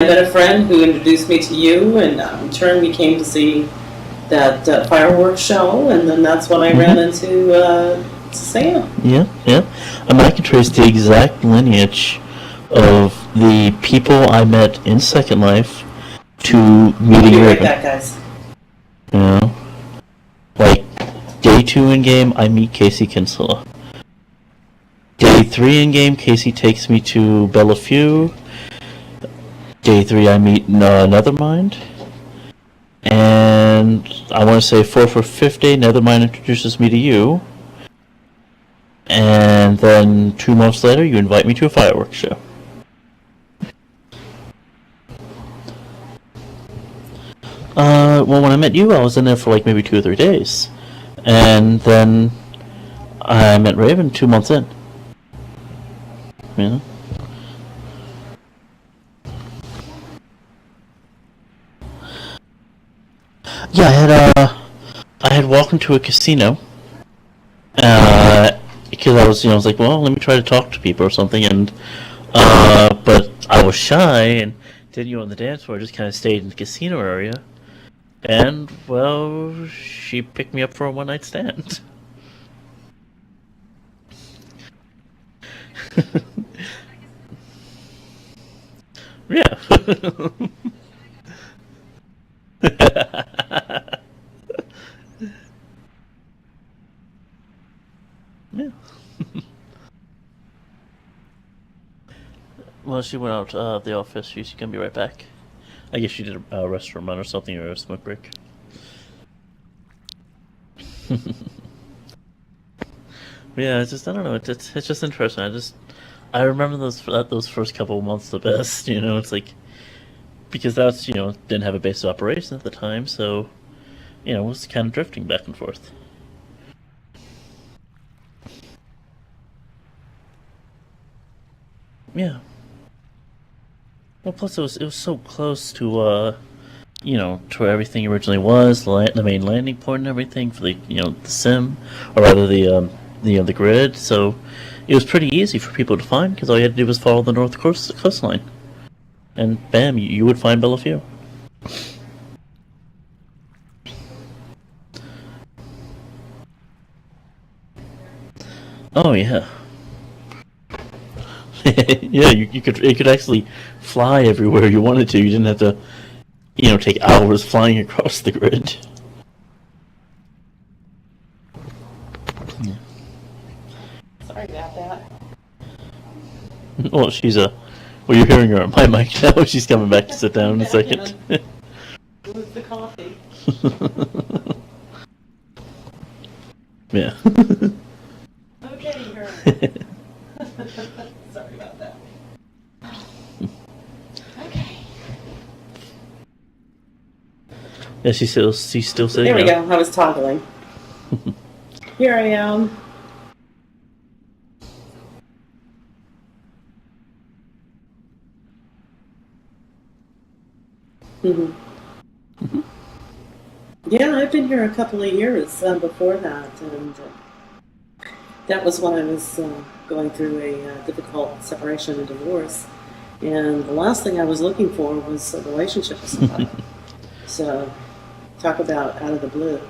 I met a friend who introduced me to you, and in turn we came to see that fireworks show, and then that's when I ran into Sam. Yeah. I mean, I can trace the exact lineage of the people I met in Second Life to meeting We'll be right Raven. back, guys. You know, like day 2 in game, I meet Casey Kinsella. Day 3 in game, Casey takes me to Bellafue. Day 3, I meet Nethermind. And I want to say 4th or 5th day, Nethermind introduces me to you. And then 2 months later, you invite me to a fireworks show. Well, when I met you, I was in there for like maybe 2 or 3 days. And then I met Raven 2 months in. You know? Yeah, I had walked into a casino, because I was like, well, let me try to talk to people or something, and, but I was shy, and didn't go on the dance floor, I just kind of stayed in the casino area, and, well, she picked me up for a one-night stand. Yeah. Yeah. Well, she went out of the office. She's gonna be right back. I guess she did a restroom run or something, or a smoke break. Yeah, it's just, I don't know. It's just interesting. I remember those first couple of months the best. It's like, because that's didn't have a base of operation at the time, so it was kind of drifting back and forth. Yeah. Well, plus it was so close to to where everything originally was, the main landing point and everything for the the sim, or rather the grid. So it was pretty easy for people to find because all you had to do was follow the north coastline, and bam, you would find Bellafue. Oh yeah. Yeah, you could actually fly everywhere you wanted to. You didn't have to, take hours flying across the grid. Yeah. Sorry about that. Well, you're hearing her on my mic now. She's coming back to sit down in a second. Who's the coffee? Yeah. Okay, her. Sorry about that. Okay. Yeah, she's still sitting. There we go. I was toggling. Here I am. Yeah, I've been here a couple of years before that, and that was when I was going through a difficult separation and divorce, and the last thing I was looking for was a relationship with somebody. So, talk about out of the blue.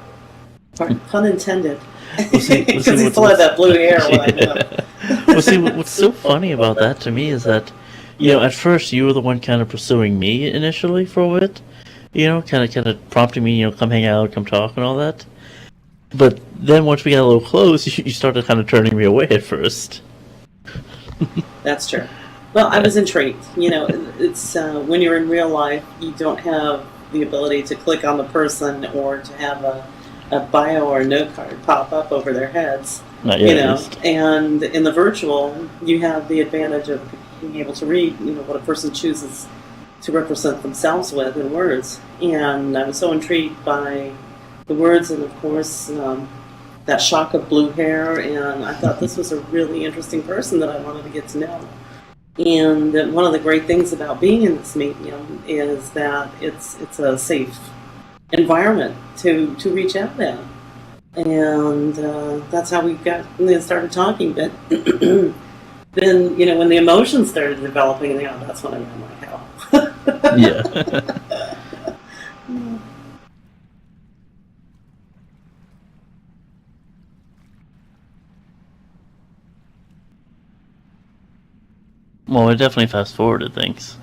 Pun intended. Because he still had that blue hair when I knew him. Well, see, what's so funny about that to me is that, at first you were the one kind of pursuing me initially for a bit, kind of prompting me, come hang out, come talk, and all that. But then once we got a little close, you started kind of turning me away at first. That's true. Well, I was intrigued. It's when you're in real life, you don't have the ability to click on the person or to have a bio or a note card pop up over their heads. Not yet, at least. And in the virtual, you have the advantage of being able to read, what a person chooses to represent themselves with in words. And I was so intrigued by the words and, of course, that shock of blue hair, and I thought this was a really interesting person that I wanted to get to know. And one of the great things about being in this medium is that it's a safe environment to reach out in. And that's how we started talking. But then, when the emotions started developing, that's when I ran like hell. Yeah. Well, it definitely fast forwarded things.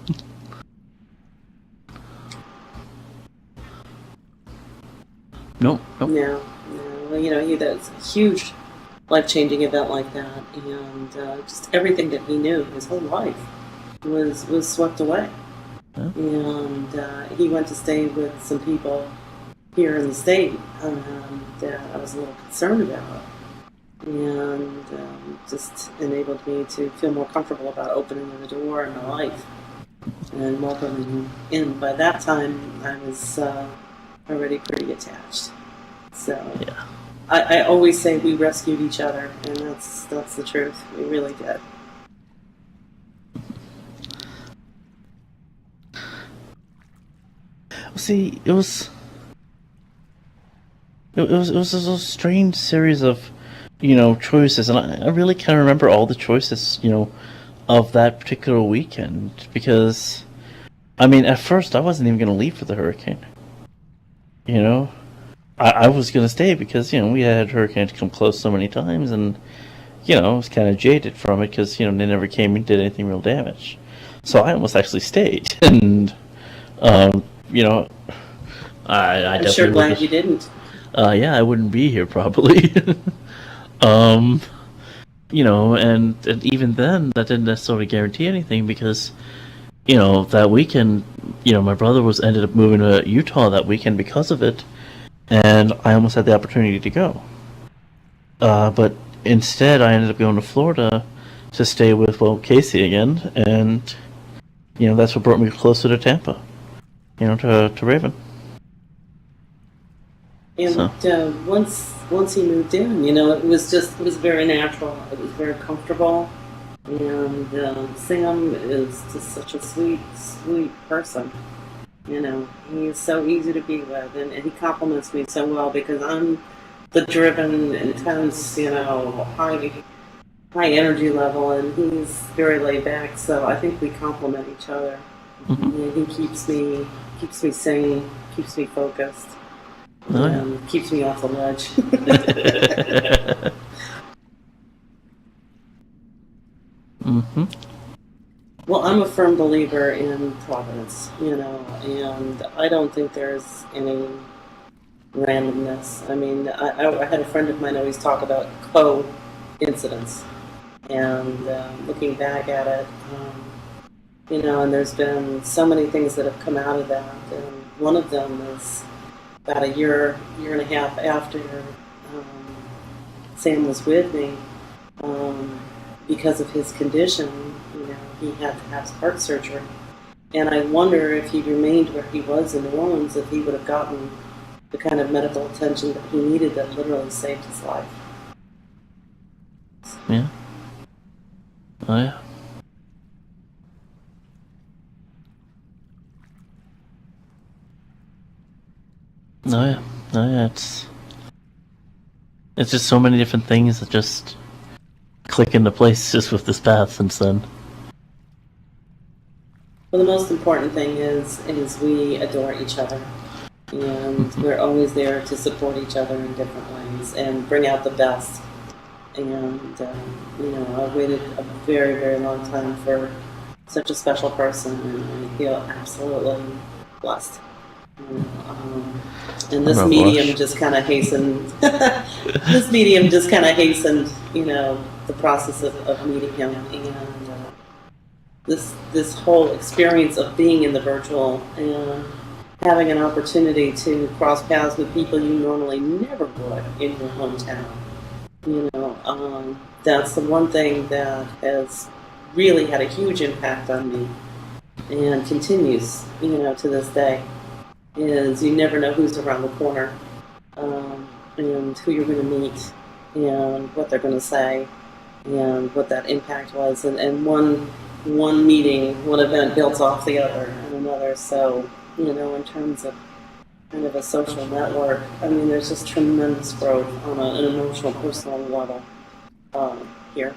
Nope. No, no. Well, he does a huge life-changing event like that, and just everything that he knew his whole life was swept away. Yeah. And he went to stay with some people here in the state that I was a little concerned about, and just enabled me to feel more comfortable about opening the door in my life and welcoming him in. By that time, I was already pretty attached. So Yeah. I always say we rescued each other, and that's the truth. We really did. See, it was a strange series of, choices, and I really can't remember all the choices, of that particular weekend, because, I mean, at first I wasn't even going to leave for the hurricane. I was going to stay because, we had hurricanes come close so many times, and, I was kind of jaded from it because, they never came and did anything real damage. So I almost actually stayed, and, you know, I I'm definitely sure glad wouldn't. you didn't. Yeah, I wouldn't be here probably. um, and even then, that didn't necessarily guarantee anything because, that weekend, my brother was ended up moving to Utah that weekend because of it, and I almost had the opportunity to go. But instead, I ended up going to Florida to stay with, Casey again, and, that's what brought me closer to Tampa, to Raven. And So, once he moved in, it was very natural. It was very comfortable. And Sam is just such a sweet, sweet person. He's so easy to be with, and he compliments me so well because I'm the driven, intense, high energy level, and he's very laid back. So I think we complement each other. mhm. And he keeps me sane, keeps me focused, Oh yeah. and keeps me off the ledge. Mhm. Well, I'm a firm believer in providence, and I don't think there's any randomness. I mean, I had a friend of mine always talk about coincidence, and looking back at it, and there's been so many things that have come out of that, and one of them is about a year and a half after Sam was with me, because of his condition, he had to have heart surgery. And I wonder if he remained where he was in New Orleans, if he would have gotten the kind of medical attention that he needed that literally saved his life. Yeah. Oh yeah. Oh yeah. Oh yeah. It's just so many different things that just click into place just with this path since then. Well, the most important thing is we adore each other. And we're always there to support each other in different ways and bring out the best. And, I waited a very, very long time for such a special person, and I feel absolutely blessed. And I'm this gonna medium blush. just kind of hastened. This medium just kind of hastened, the process of meeting him, and this whole experience of being in the virtual and having an opportunity to cross paths with people you normally never would in your hometown. That's the one thing that has really had a huge impact on me and continues, to this day. Is you never know who's around the corner, and who you're going to meet, and what they're going to say, and what that impact was, and one meeting, one event builds off the other and another. So, in terms of kind of a social network, I mean, there's just tremendous growth on an emotional, personal level here.